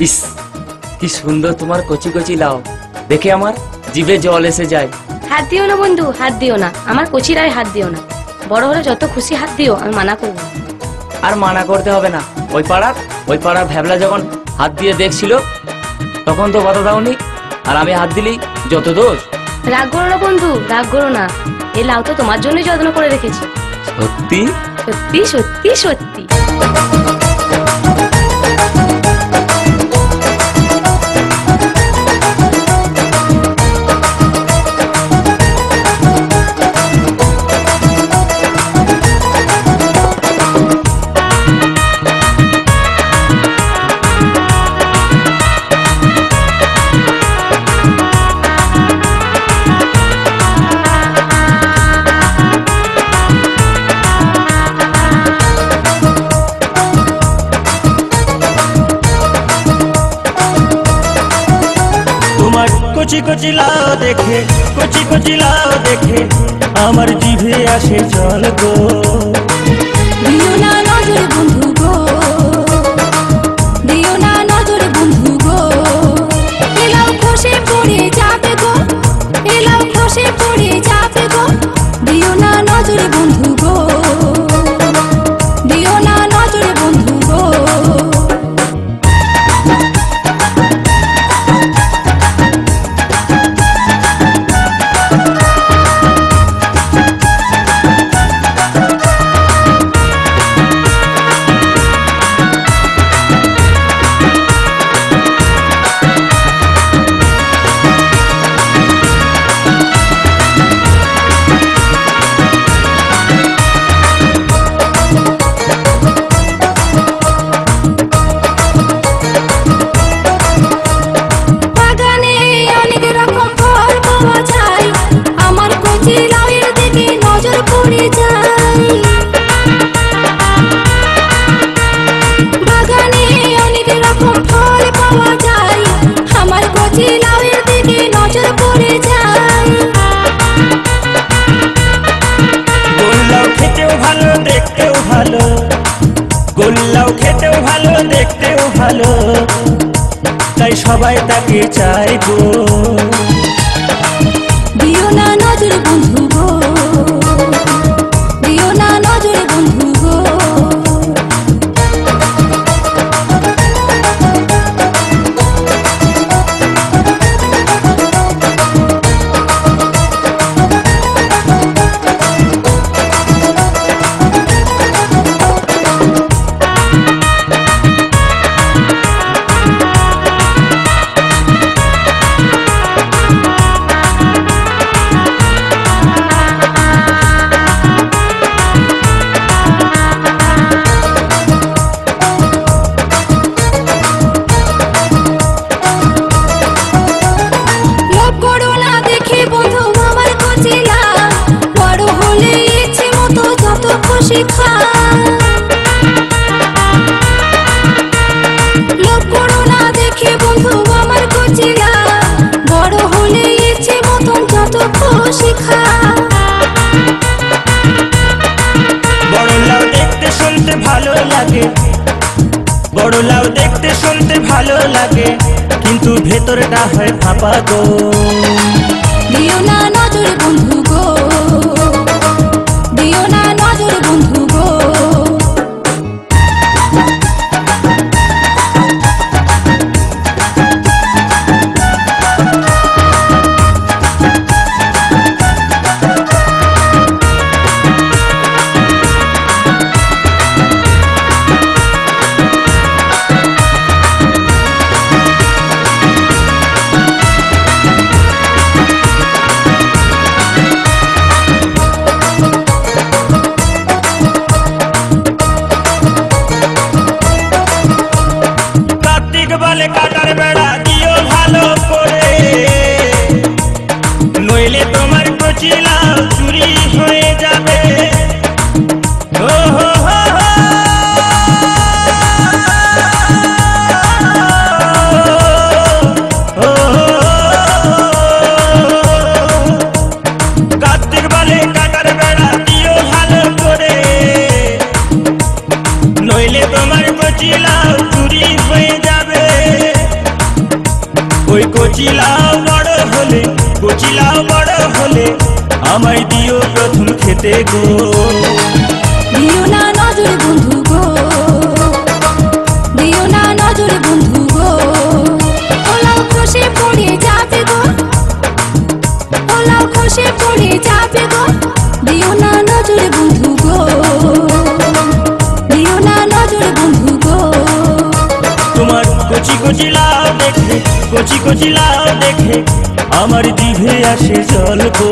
ইস কি সুন্দর তোমার কচি কচি লাউ, দেখে আমার জিভে জল এসে যায়। হাত দিও না বন্ধু, হাত দিও না, আমার কচি লাউয়ে হাত দিও না। বড় হলে যত খুশি হাত দিও, আমি মানা করবো। আর মানা করতে হবে না, ওই পাড়ার ভ্যাবলা যখন হাত দিয়ে দেখছিল তখন তো বাধা দাওনি, আর আমি হাত দিলেই যত দোষ। রাগ করো না বন্ধু, রাগ করো না, এই লাউ তো তোমার জন্যই যত্ন করে রেখেছি। সত্যি সত্যি সত্যি সত্যি। কচি কচি লাউ দেখে, কচি কচি লাউ দেখে আমার জিভে আসে জল গো। দিও না নজর বন্ধু গো, দিও না নজর বন্ধু গো, এলাও খসে পড়ে যাবে গো, এলাও খসে পড়ে যাবে গো, দিও না নজর বন্ধু গো, দিও না নজর বন্ধু গো। গোল্লাও খেতেও ভালো, দেখতেও ভালো, তাই সবাই তাকে চায় গো। দিও না নজর বন্ধু গো, দিও না নজর বন্ধু গো। লোভ করো না দেখে বন্ধু আমার কচিলা, বড় হলে ইচ্ছে মতন যত খুশি খা। বড় লাউ দেখতে শুনতে ভালো লাগে, বড় লাউ দেখতে শুনতে ভালো লাগে, কিন্তু ভেতরটা হয় ফাঁপা গো। দিও না নজর বন্ধু গো, দিও না নজর বন্ধু গো। কাটার বেড়া দিও ভালো করে, নইলে তোমার কচি লাউ চুরি হয়ে যাবে। ও হো হো হো, কার্তিক বলে কাটার বেড়া দিও ভালো করে, নইলে তোমার কচি লাউ চুরি হয়ে যাবে। কচিলাও বড় হলে, কচিলাও বড় হলে আমায় দিও প্রথম খেতে গো। দিও না নজর বন্ধু গো, দিও না নজর বন্ধু গো, ওলাও খসে পড়ে যাবে গো, ওলাও খসে পড়ে যাবে গো, দিও না নজর বন্ধু গো, দিও না নজর বন্ধু গো। তোমার কচি কচি লাউ দেখে, কচি কচি লাউ দেখে আমার জিভে আসে জল গো।